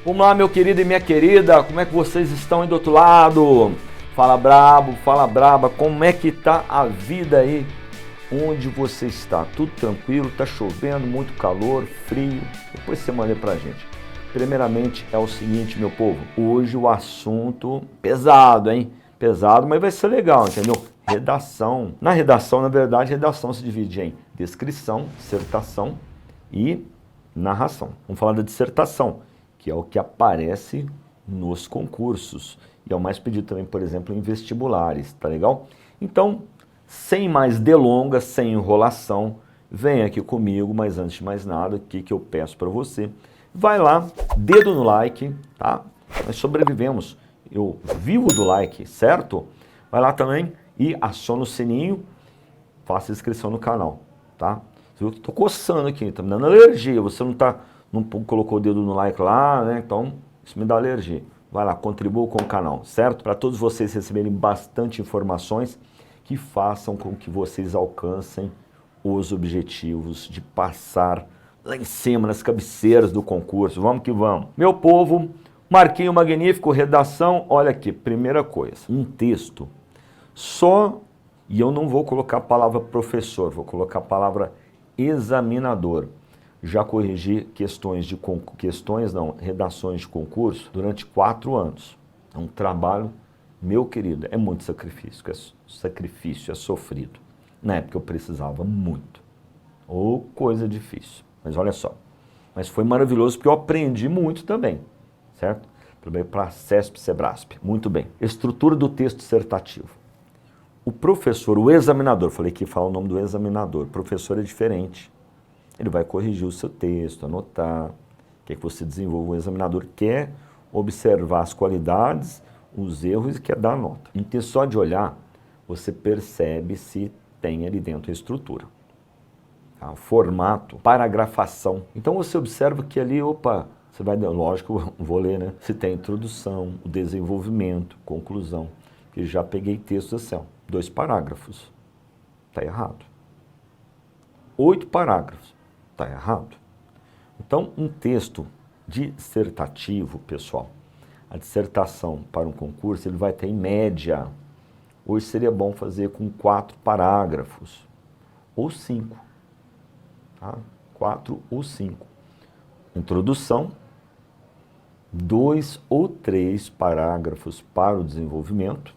Vamos lá, meu querido e minha querida, como é que vocês estão aí do outro lado? Fala brabo, fala braba, como é que tá a vida aí? Onde você está? Tudo tranquilo? Tá chovendo, muito calor, frio? Depois você manda pra gente. Primeiramente é o seguinte, meu povo, hoje o assunto pesado, hein? Pesado, mas vai ser legal, entendeu? Redação. Na redação, na verdade, redação se divide em descrição, dissertação e narração. Vamos falar da dissertação, que é o que aparece nos concursos e é o mais pedido também, por exemplo, em vestibulares, tá legal? Então, sem mais delongas, sem enrolação, vem aqui comigo, mas antes de mais nada, o que eu peço para você? Vai lá, dedo no like, tá? Nós sobrevivemos, eu vivo do like, certo? Vai lá também e aciona o sininho, faça inscrição no canal, tá? Você viu que eu tô coçando aqui, tá me dando alergia, você não colocou o dedo no like lá, né? Então, isso me dá alergia. Vai lá, contribua com o canal, certo? Para todos vocês receberem bastante informações que façam com que vocês alcancem os objetivos de passar lá em cima, nas cabeceiras do concurso. Vamos que vamos. Meu povo, Marquinho Magnífico, redação, olha aqui, primeira coisa, um texto só, e eu não vou colocar a palavra professor, vou colocar a palavra examinador. Já corrigi redações de concurso durante 4 anos. É um trabalho, meu querido, é muito sacrifício, é sofrido. Na época eu precisava muito. Ou coisa difícil. Mas olha só, mas foi maravilhoso porque eu aprendi muito também, certo? Também para CESP, SEBRASP. Muito bem. Estrutura do texto dissertativo. O professor, o examinador, falei que fala o nome do examinador, o professor é diferente. Ele vai corrigir o seu texto, anotar, quer que você desenvolva. O examinador quer observar as qualidades, os erros e quer dar nota. Em texto só de olhar, você percebe se tem ali dentro a estrutura. Tá? O formato, paragrafação. Então você observa que ali, você vai, lógico, vou ler, né? Se tem introdução, o desenvolvimento, conclusão. Porque já peguei textos assim, 2 parágrafos. Está errado. 8 parágrafos. Está errado. Então, um texto dissertativo, pessoal, a dissertação para um concurso, ele vai ter em média, hoje seria bom fazer com 4 parágrafos, ou 5, tá? 4 ou 5. Introdução, 2 ou 3 parágrafos para o desenvolvimento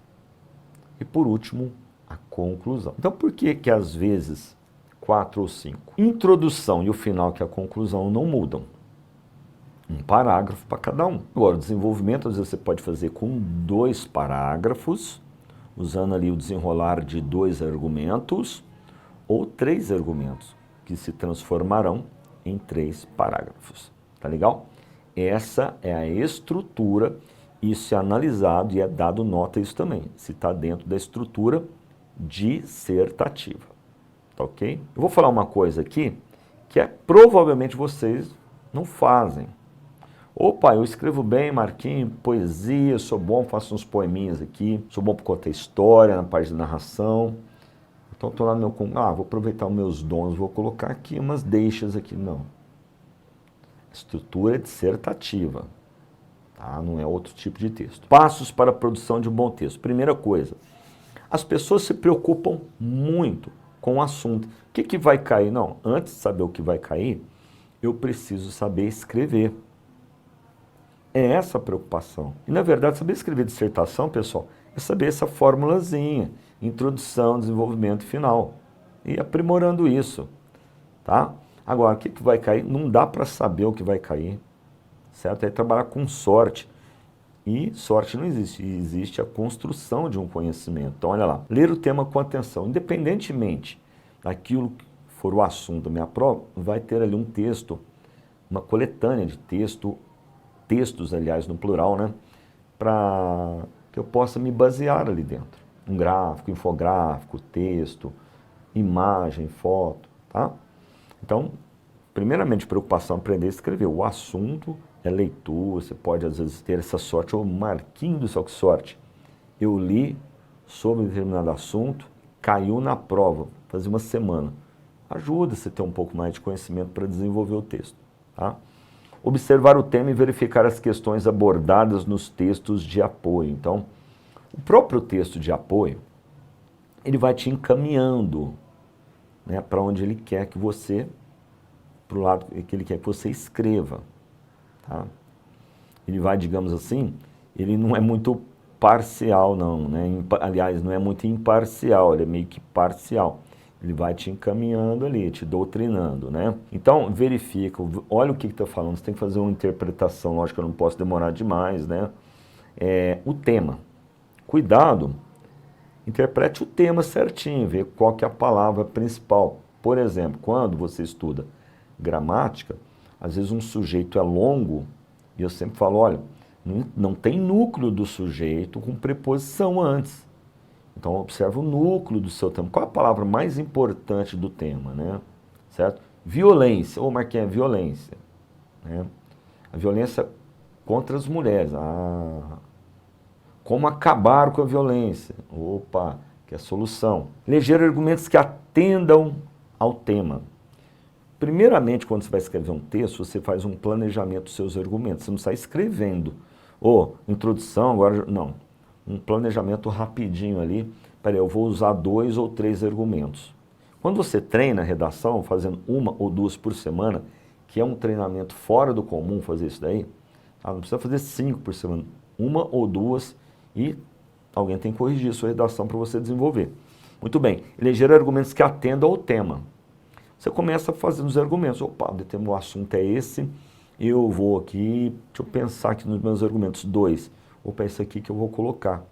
e, por último, a conclusão. Então, por que que às vezes 4 ou 5? Introdução e o final, que é a conclusão, não mudam. Um parágrafo para cada um. Agora, o desenvolvimento, às vezes você pode fazer com 2 parágrafos, usando ali o desenrolar de 2 argumentos, ou 3 argumentos, que se transformarão em 3 parágrafos. Tá legal? Essa é a estrutura, isso é analisado e é dado nota isso também, se está dentro da estrutura dissertativa. Tá ok? Eu vou falar uma coisa aqui que provavelmente vocês não fazem. Opa, eu escrevo bem, Marquinhos, poesia, sou bom, faço uns poeminhas aqui, sou bom para contar história, na parte de narração. Então estou lá no meu... vou aproveitar os meus dons, vou colocar aqui umas deixas aqui. Não. Estrutura dissertativa. Tá? Não é outro tipo de texto. Passos para a produção de um bom texto. Primeira coisa, as pessoas se preocupam muito com o assunto. O que vai cair? Não, antes de saber o que vai cair, eu preciso saber escrever. É essa a preocupação. E, na verdade, saber escrever dissertação, pessoal, é saber essa formulazinha, introdução, desenvolvimento final. E aprimorando isso, tá? Agora, o que vai cair? Não dá para saber o que vai cair, certo? É trabalhar com sorte. E sorte não existe, existe a construção de um conhecimento. Então, olha lá, ler o tema com atenção, independentemente daquilo que for o assunto da minha prova, vai ter ali um texto, uma coletânea de textos, aliás, no plural, né? Para que eu possa me basear ali dentro. Um gráfico, infográfico, texto, imagem, foto, tá? Então, primeiramente, preocupação, aprender a escrever. O assunto é leitura, você pode às vezes ter essa sorte, ou Marquinhos do céu, que sorte. Eu li sobre um determinado assunto, caiu na prova, fazia uma semana. Ajuda você a ter um pouco mais de conhecimento para desenvolver o texto, tá? Observar o tema e verificar as questões abordadas nos textos de apoio. Então, o próprio texto de apoio, ele vai te encaminhando, né, para onde ele quer que você, para o lado que ele quer que você escreva. Tá? Ele vai, digamos assim, ele não é muito parcial não, né? Aliás, não é muito imparcial, ele é meio que parcial. Ele vai te encaminhando ali, te doutrinando, né? Então, verifica, olha o que está falando, você tem que fazer uma interpretação, lógico que eu não posso demorar demais, né? O tema. Cuidado, interprete o tema certinho, vê qual que é a palavra principal. Por exemplo, quando você estuda gramática, às vezes um sujeito é longo, e eu sempre falo, olha, não tem núcleo do sujeito com preposição antes. Então, observa o núcleo do seu tema. Qual é a palavra mais importante do tema, né? Certo? Violência. Ô, Marquinhos, violência. Né? A violência contra as mulheres. Como acabar com a violência? Opa, que é a solução. Eleger argumentos que atendam ao tema. Primeiramente, quando você vai escrever um texto, você faz um planejamento dos seus argumentos. Você não sai escrevendo. Introdução, agora... Não. Um planejamento rapidinho ali. Peraí, eu vou usar 2 ou 3 argumentos. Quando você treina a redação, fazendo 1 ou 2 por semana, que é um treinamento fora do comum fazer isso daí, não precisa fazer 5 por semana. 1 ou 2 e alguém tem que corrigir a sua redação para você desenvolver. Muito bem. Eleger argumentos que atendam ao tema. Você começa fazendo os argumentos. Opa, o assunto é esse, eu vou aqui, deixa eu pensar aqui nos meus argumentos. 2. Opa, é esse aqui que eu vou colocar.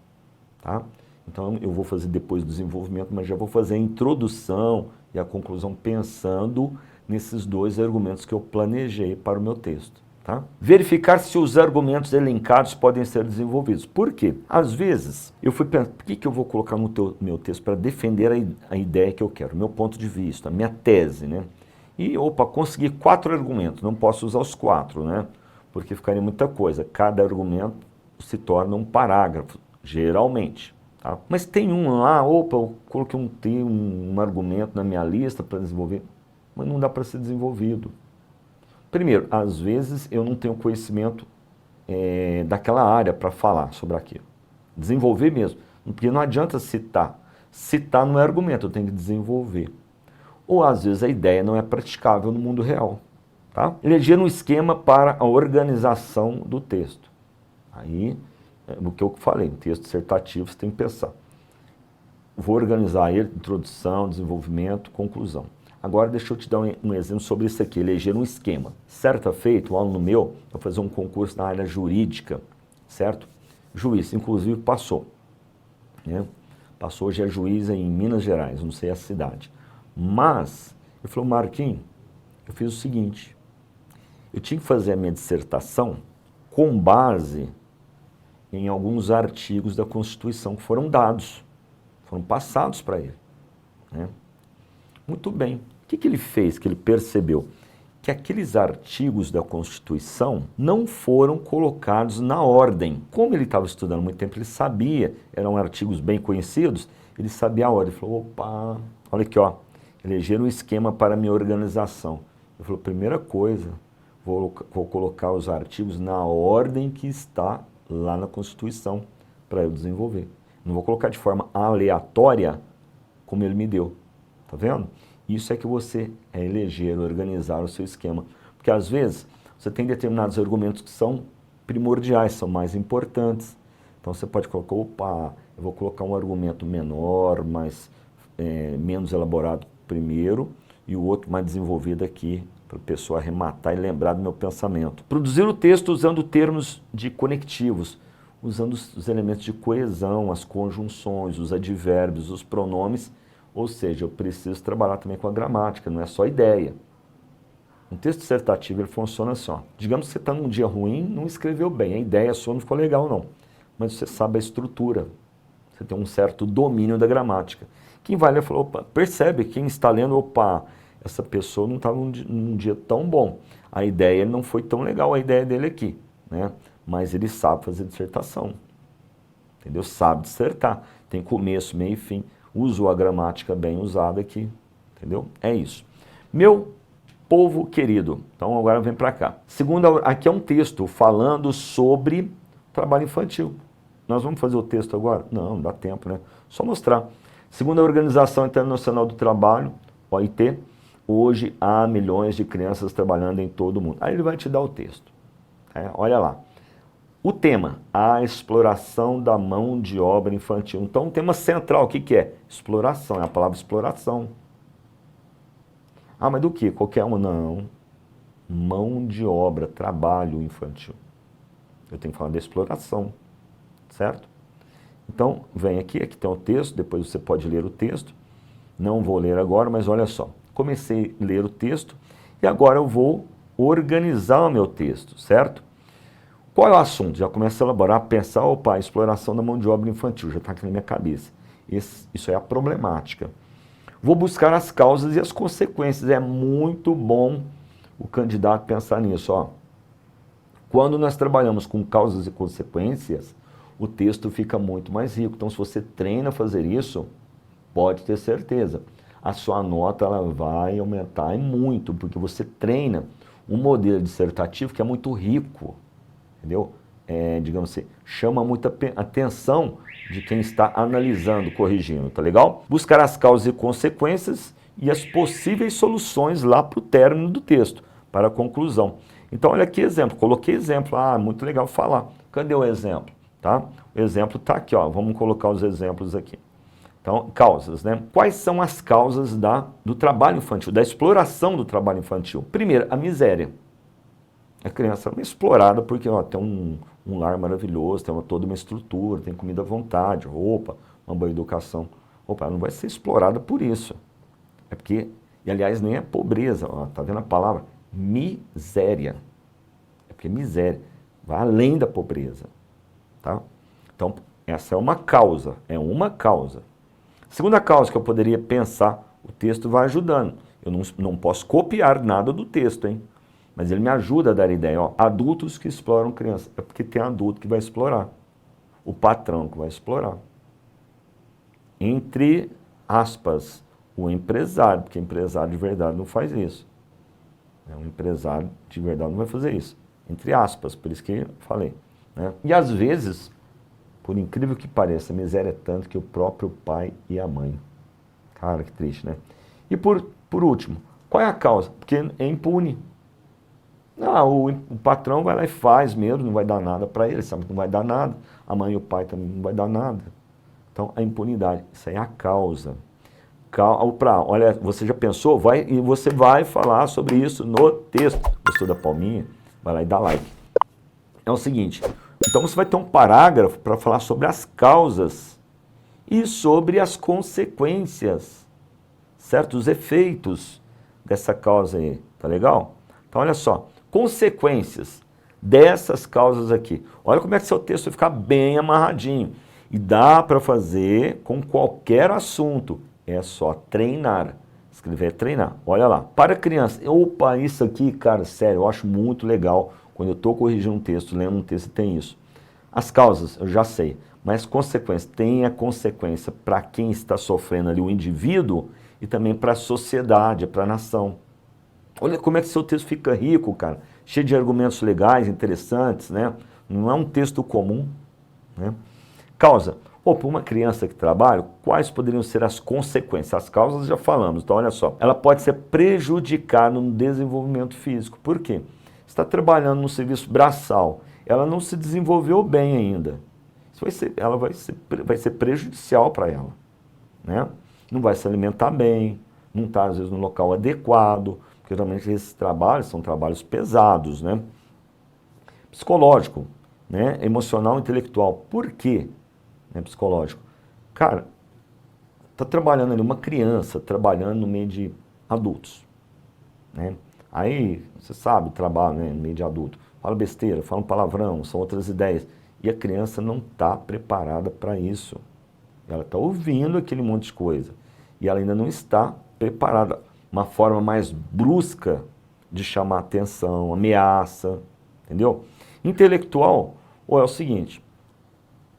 Tá? Então, eu vou fazer depois do desenvolvimento, mas já vou fazer a introdução e a conclusão pensando nesses 2 argumentos que eu planejei para o meu texto. Tá? Verificar se os argumentos elencados podem ser desenvolvidos. Por quê? Às vezes, eu fui pensar, o que eu vou colocar no meu texto para defender a ideia que eu quero, o meu ponto de vista, a minha tese, né? E, consegui 4 argumentos, não posso usar os 4, né? Porque ficaria muita coisa. Cada argumento se torna um parágrafo, geralmente. Tá? Mas tem um lá, eu coloquei um argumento na minha lista para desenvolver, mas não dá para ser desenvolvido. Primeiro, às vezes eu não tenho conhecimento daquela área para falar sobre aquilo. Desenvolver mesmo, porque não adianta citar. Citar não é argumento, eu tenho que desenvolver. Ou às vezes a ideia não é praticável no mundo real. Tá? Eleger um esquema para a organização do texto. Aí, o que eu falei, um texto dissertativo você tem que pensar. Vou organizar ele, introdução, desenvolvimento, conclusão. Agora deixa eu te dar um exemplo sobre isso aqui, eleger um esquema. Certa feita, um aluno meu, vai fazer um concurso na área jurídica, certo? Juiz, inclusive passou. Né? Passou, hoje é juiz em Minas Gerais, não sei a cidade. Mas, ele falou, Marquinhos, eu fiz o seguinte, eu tinha que fazer a minha dissertação com base em alguns artigos da Constituição que foram dados, foram passados para ele. Né? Muito bem. O que ele fez, que ele percebeu? Que aqueles artigos da Constituição não foram colocados na ordem. Como ele estava estudando há muito tempo, ele sabia, eram artigos bem conhecidos, ele sabia a ordem. Ele falou, opa, olha aqui, ó, eleger um esquema para a minha organização. Ele falou, primeira coisa, vou colocar os artigos na ordem que está lá na Constituição para eu desenvolver. Não vou colocar de forma aleatória como ele me deu. Tá vendo? Isso é que você eleger, organizar o seu esquema. Porque às vezes você tem determinados argumentos que são primordiais, são mais importantes. Então você pode colocar, opa, eu vou colocar um argumento menor, menos elaborado primeiro, e o outro mais desenvolvido aqui, para a pessoa arrematar e lembrar do meu pensamento. Produzir o texto usando termos de conectivos, usando os elementos de coesão, as conjunções, os advérbios, os pronomes. Ou seja, eu preciso trabalhar também com a gramática, não é só ideia. Um texto dissertativo ele funciona assim, ó. Digamos que você está num dia ruim, não escreveu bem, a ideia sua não ficou legal não, mas você sabe a estrutura, você tem um certo domínio da gramática. Quem vai ler falou, opa, percebe, quem está lendo, opa, essa pessoa não está num dia tão bom, a ideia não foi tão legal, a ideia dele aqui, né? Mas ele sabe fazer dissertação, entendeu? Sabe dissertar, tem começo, meio e fim. Usou a gramática bem usada aqui, entendeu? É isso. Meu povo querido. Então agora vem para cá. Segunda, aqui é um texto falando sobre trabalho infantil. Nós vamos fazer o texto agora? Não dá tempo, né? Só mostrar. Segundo a Organização Internacional do Trabalho, OIT, hoje há milhões de crianças trabalhando em todo o mundo. Aí ele vai te dar o texto. Olha lá. O tema, a exploração da mão de obra infantil. Então, o tema central, o que que é? Exploração, é a palavra exploração. Ah, mas do que? Qualquer uma? Não. Mão de obra, trabalho infantil. Eu tenho que falar da exploração, certo? Então, vem aqui, aqui tem o texto, depois você pode ler o texto. Não vou ler agora, mas olha só. Comecei a ler o texto e agora eu vou organizar o meu texto, certo? Qual é o assunto? Já começa a elaborar, pensar, opa, exploração da mão de obra infantil, já está aqui na minha cabeça. Isso é a problemática. Vou buscar as causas e as consequências. É muito bom o candidato pensar nisso. Ó. Quando nós trabalhamos com causas e consequências, o texto fica muito mais rico. Então, se você treina a fazer isso, pode ter certeza. A sua nota ela vai aumentar muito, porque você treina um modelo dissertativo que é muito rico. Entendeu? Digamos assim, chama muita atenção de quem está analisando, corrigindo, tá legal? Buscar as causas e consequências e as possíveis soluções lá para o término do texto, para a conclusão. Então, olha aqui exemplo, coloquei exemplo, muito legal falar. Cadê o exemplo? Tá? O exemplo está aqui, ó. Vamos colocar os exemplos aqui. Então, causas, né? Quais são as causas do trabalho infantil, da exploração do trabalho infantil? Primeiro, a miséria. A criança é explorada porque tem um lar maravilhoso, tem toda uma estrutura, tem comida à vontade, roupa, uma boa educação. Opa, ela não vai ser explorada por isso. É porque, e aliás, nem é pobreza, tá vendo a palavra? Miséria. É porque miséria vai além da pobreza. Tá? Então, essa é uma causa, Segunda causa que eu poderia pensar, o texto vai ajudando. Eu não posso copiar nada do texto, hein? Mas ele me ajuda a dar ideia. Ó, adultos que exploram crianças. É porque tem adulto que vai explorar. O patrão que vai explorar. Entre aspas, o empresário. Porque empresário de verdade não faz isso. Um empresário de verdade não vai fazer isso. Entre aspas, por isso que eu falei. Né? E às vezes, por incrível que pareça, a miséria é tanto que o próprio pai e a mãe. Cara, que triste, né? E por último, qual é a causa? Porque é impune. Não, o patrão vai lá e faz mesmo, não vai dar nada para ele, sabe que não vai dar nada. A mãe e o pai também não vai dar nada. Então, a impunidade, isso aí é a causa. Olha, você já pensou? E você vai falar sobre isso no texto. Gostou da palminha? Vai lá e dá like. É o seguinte, então você vai ter um parágrafo para falar sobre as causas e sobre as consequências, certo? Os efeitos dessa causa aí, tá legal? Então, olha só. Consequências dessas causas aqui. Olha como é que seu texto vai ficar bem amarradinho. E dá para fazer com qualquer assunto. É só treinar. Escrever é treinar. Olha lá. Para criança. Opa, isso aqui, cara, sério, eu acho muito legal. Quando eu estou corrigindo um texto, lendo um texto, tem isso. As causas, eu já sei. Mas consequência. Tem a consequência para quem está sofrendo ali, o indivíduo, e também para a sociedade, para a nação. Olha como é que seu texto fica rico, cara. Cheio de argumentos legais, interessantes, né? Não é um texto comum, né? Causa. Para uma criança que trabalha, quais poderiam ser as consequências? As causas já falamos, então olha só. Ela pode ser prejudicada no desenvolvimento físico. Por quê? Está trabalhando no serviço braçal, ela não se desenvolveu bem ainda. Ela vai ser prejudicial para ela, né? Não vai se alimentar bem, não está às vezes no local adequado, porque geralmente esses trabalhos são trabalhos pesados, né? Psicológico, né? Emocional, intelectual. Por quê? Psicológico. Cara, tá trabalhando ali uma criança, trabalhando no meio de adultos, né? Aí, você sabe, trabalha, né, no meio de adulto. Fala besteira, fala um palavrão, são outras ideias. E a criança não está preparada para isso. Ela está ouvindo aquele monte de coisa. E ela ainda não está preparada. Uma forma mais brusca de chamar atenção, ameaça, entendeu? Intelectual, ou é o seguinte,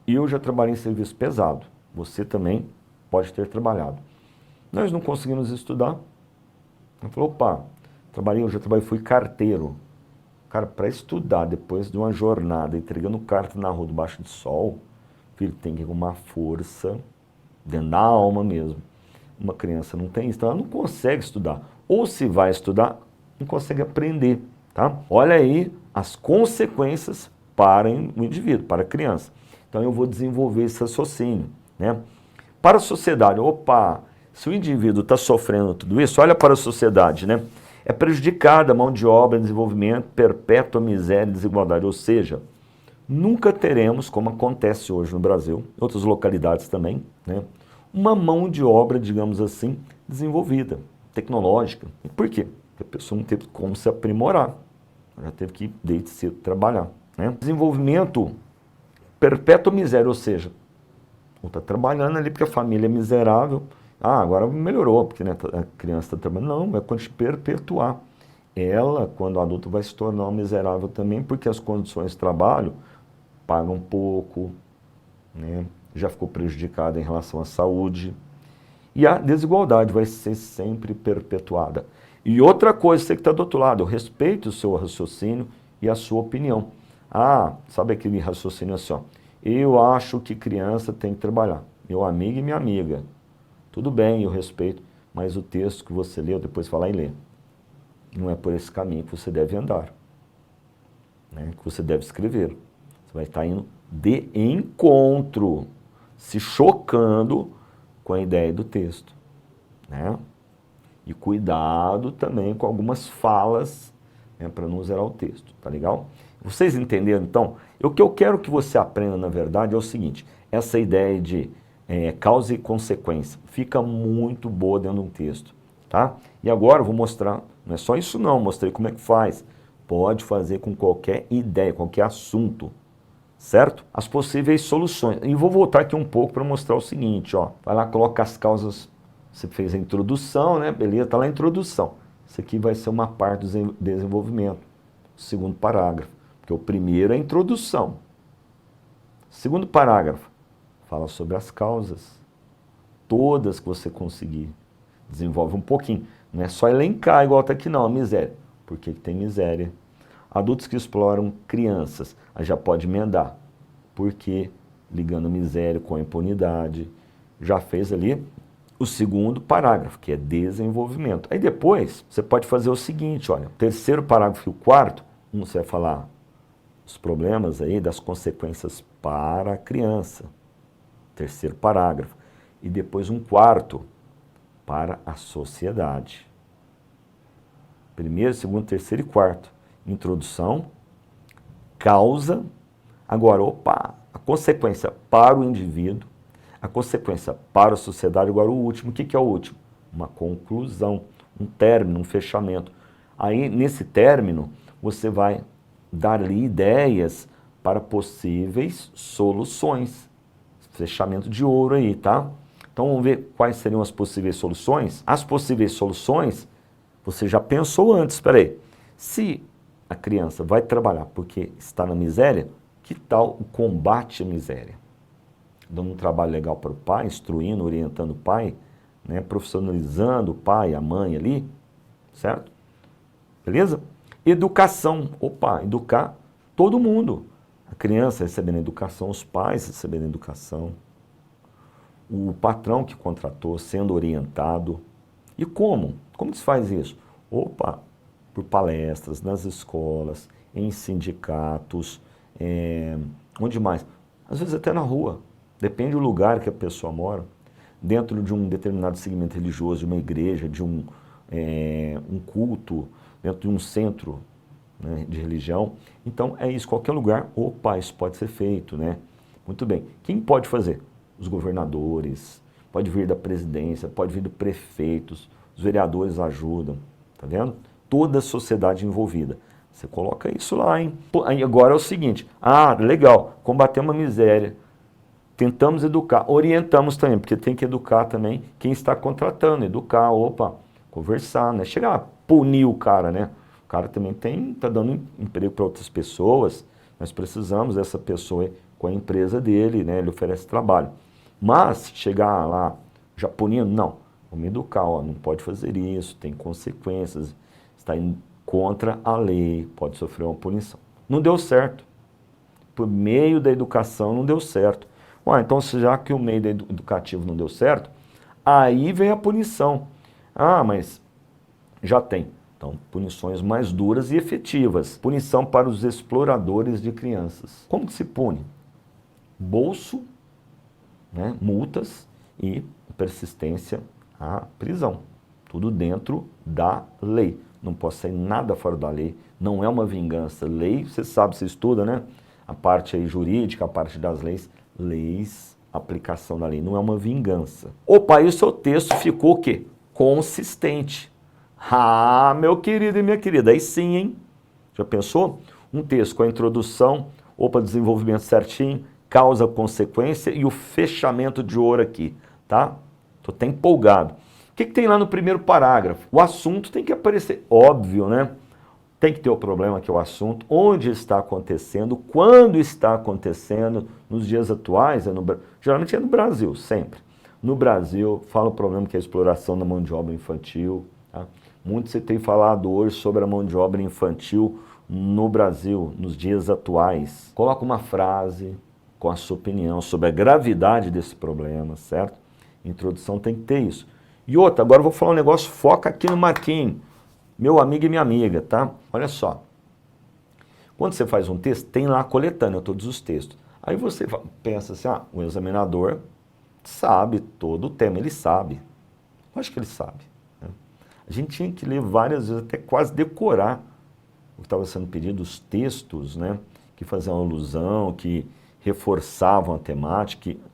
eu já trabalhei em serviço pesado, você também pode ter trabalhado. Nós não conseguimos estudar. Eu falei, opa, Eu já trabalhei, fui carteiro. Cara, para estudar depois de uma jornada, entregando carta na rua debaixo do sol, filho, tem que ter uma força dentro da alma mesmo. Uma criança não tem isso, então ela não consegue estudar. Ou se vai estudar, não consegue aprender, tá? Olha aí as consequências para o indivíduo, para a criança. Então eu vou desenvolver esse raciocínio, né? Para a sociedade, opa, se o indivíduo está sofrendo tudo isso, olha para a sociedade, né? É prejudicada a mão de obra, desenvolvimento, perpétua miséria e desigualdade. Ou seja, nunca teremos, como acontece hoje no Brasil, em outras localidades também, né? Uma mão de obra, digamos assim, desenvolvida, tecnológica. E por quê? Porque a pessoa não teve como se aprimorar. Já teve que, desde cedo, trabalhar, né? Desenvolvimento, perpétua miséria, ou seja, está trabalhando ali porque a família é miserável. Ah, agora melhorou, porque né, a criança está trabalhando. Não, vai perpetuar. Ela, quando adulto, vai se tornar uma miserável também, porque as condições de trabalho pagam pouco, né? Já ficou prejudicada em relação à saúde. E a desigualdade vai ser sempre perpetuada. E outra coisa, você que está do outro lado, eu respeito o seu raciocínio e a sua opinião. Ah, sabe aquele raciocínio assim, ó, eu acho que criança tem que trabalhar. Meu amigo e minha amiga. Tudo bem, eu respeito, mas o texto que você leu, depois vai lá e lê. Não é por esse caminho que você deve andar, né? Que você deve escrever. Você vai estar indo de encontro, se chocando com a ideia do texto, né? E cuidado também com algumas falas, né, para não zerar o texto, tá legal? Vocês entenderam, então? O que eu quero que você aprenda, na verdade, é o seguinte, essa ideia de causa e consequência fica muito boa dentro de um texto, tá? E agora eu vou mostrar, não é só isso não, mostrei como é que faz. Pode fazer com qualquer ideia, qualquer assunto, certo? As possíveis soluções. E vou voltar aqui um pouco para mostrar o seguinte, ó. Vai lá, coloca as causas, você fez a introdução, né? Beleza, tá lá a introdução. Isso aqui vai ser uma parte do desenvolvimento, o segundo parágrafo, porque o primeiro é a introdução. Segundo parágrafo, fala sobre as causas, todas que você conseguir. Desenvolve um pouquinho. Não é só elencar igual tá aqui não, a miséria. Por que tem miséria? Adultos que exploram crianças, aí já pode emendar. Por que ligando a miséria com a impunidade? Já fez ali o segundo parágrafo, que é desenvolvimento. Aí depois, você pode fazer o seguinte, olha, o terceiro parágrafo e o quarto, você vai falar os problemas aí das consequências para a criança. Terceiro parágrafo. E depois um quarto para a sociedade. Primeiro, segundo, terceiro e quarto. Introdução, causa, agora, opa, a consequência para o indivíduo, a consequência para a sociedade, agora o último. O que é o último? Uma conclusão, um término, um fechamento. Aí, nesse término, você vai dar ali ideias para possíveis soluções. Fechamento de ouro aí, tá? Então vamos ver quais seriam as possíveis soluções. As possíveis soluções, você já pensou antes, espera aí. Se a criança vai trabalhar porque está na miséria, que tal o combate à miséria? Dando um trabalho legal para o pai, instruindo, orientando o pai, né? Profissionalizando o pai, a mãe ali, certo? Beleza? Educação, opa, educar todo mundo. A criança recebendo educação, os pais recebendo educação, o patrão que contratou sendo orientado. E como? Como que se faz isso? Opa, por palestras, nas escolas, em sindicatos, onde mais? Às vezes até na rua, depende do lugar que a pessoa mora, dentro de um determinado segmento religioso, de uma igreja, de um culto, dentro de um centro, né, de religião. Então é isso, qualquer lugar, opa, isso pode ser feito, né? Muito bem. Quem pode fazer? Os governadores, pode vir da presidência, pode vir do prefeitos, os vereadores ajudam, tá vendo? Toda a sociedade envolvida. Você coloca isso lá, hein? Aí agora é o seguinte, legal, combatemos a miséria, tentamos educar, orientamos também, porque tem que educar também quem está contratando, educar, opa, conversar, né? Chegar a punir o cara, né? O cara também tá dando emprego para outras pessoas, nós precisamos dessa pessoa com a empresa dele, né? Ele oferece trabalho. Mas chegar lá já punindo, não, vamos educar, ó, não pode fazer isso, tem consequências, está indo contra a lei, pode sofrer uma punição. Não deu certo. Por meio da educação não deu certo. Ué, então, já que o meio educativo não deu certo, aí vem a punição. Ah, mas já tem. Então, punições mais duras e efetivas. Punição para os exploradores de crianças. Como que se pune? Bolso, né, multas e persistência à prisão. Tudo dentro da lei. Não pode sair nada fora da lei. Não é uma vingança. Lei, você sabe, você estuda, né? A parte aí jurídica, a parte das leis. Leis, aplicação da lei. Não é uma vingança. Opa, aí o seu texto ficou o quê? Consistente. Ah, meu querido e minha querida, aí sim, hein? Já pensou? Um texto com a introdução, opa, desenvolvimento certinho, causa, consequência e o fechamento de ouro aqui, tá? Tô até empolgado. O que tem lá no primeiro parágrafo? O assunto tem que aparecer, óbvio, né? Tem que ter o problema que é o assunto, onde está acontecendo, quando está acontecendo, nos dias atuais, geralmente é no Brasil, sempre. No Brasil, fala o problema que é a exploração da mão de obra infantil, tá? Muito se tem falado hoje sobre a mão de obra infantil no Brasil, nos dias atuais. Coloca uma frase com a sua opinião sobre a gravidade desse problema, certo? Introdução tem que ter isso. E outra, agora eu vou falar um negócio, foca aqui no Marquinhos, meu amigo e minha amiga, tá? Olha só. Quando você faz um texto, tem lá a coletânea, todos os textos. Aí você pensa assim, ah, o examinador sabe todo o tema, ele sabe. Eu acho que ele sabe. A gente tinha que ler várias vezes, até quase decorar o que estava sendo pedido, os textos, né, que faziam alusão, que reforçavam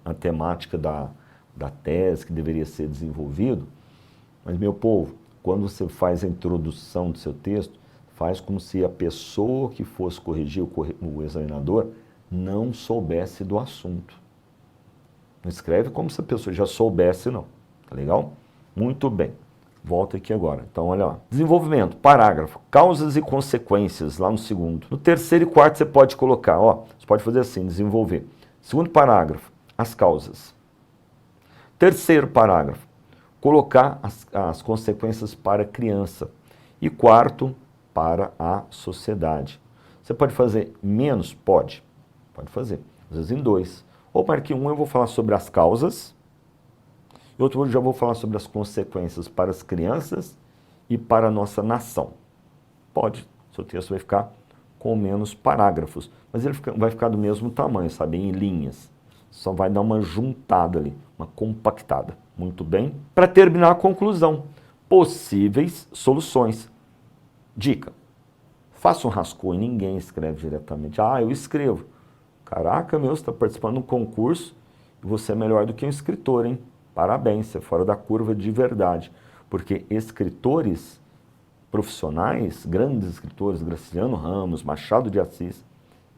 a temática da tese que deveria ser desenvolvido. Mas, meu povo, quando você faz a introdução do seu texto, faz como se a pessoa que fosse corrigir, o examinador, não soubesse do assunto. Não escreve como se a pessoa já soubesse, não. Tá legal? Muito bem. Volta aqui agora. Então, olha lá. Desenvolvimento, parágrafo, causas e consequências, lá no segundo. No terceiro e quarto você pode colocar, ó, você pode fazer assim, desenvolver. Segundo parágrafo, as causas. Terceiro parágrafo, colocar as consequências para a criança. E quarto, para a sociedade. Você pode fazer menos? Pode. Pode fazer. Às vezes em dois. Ou marque um, eu vou falar sobre as causas. E outro eu já vou falar sobre as consequências para as crianças e para a nossa nação. Pode, seu texto vai ficar com menos parágrafos, mas ele vai ficar do mesmo tamanho, sabe, em linhas. Só vai dar uma juntada ali, uma compactada. Muito bem. Para terminar a conclusão, possíveis soluções. Dica, faça um rascunho, ninguém escreve diretamente. Ah, eu escrevo. Caraca, meu, você está participando de um concurso e você é melhor do que um escritor, hein? Parabéns, você é fora da curva de verdade. Porque escritores profissionais, grandes escritores, Graciliano Ramos, Machado de Assis,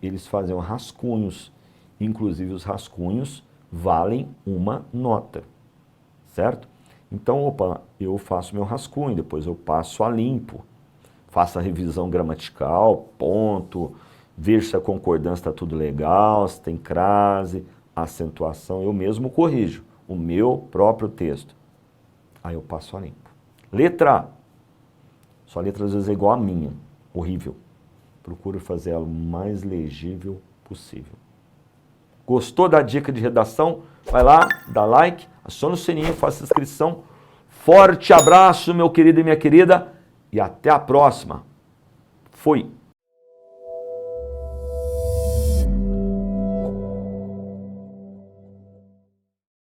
eles faziam rascunhos. Inclusive os rascunhos valem uma nota, certo? Então, opa, eu faço meu rascunho, depois eu passo a limpo. Faço a revisão gramatical, ponto, vejo se a concordância está tudo legal, se tem crase, acentuação, eu mesmo corrijo o meu próprio texto. Aí eu passo a limpo. Letra A. Sua letra às vezes é igual a minha. Horrível. Procuro fazer ela o mais legível possível. Gostou da dica de redação? Vai lá, dá like, aciona o sininho, faça inscrição. Forte abraço, meu querido e minha querida. E até a próxima. Fui.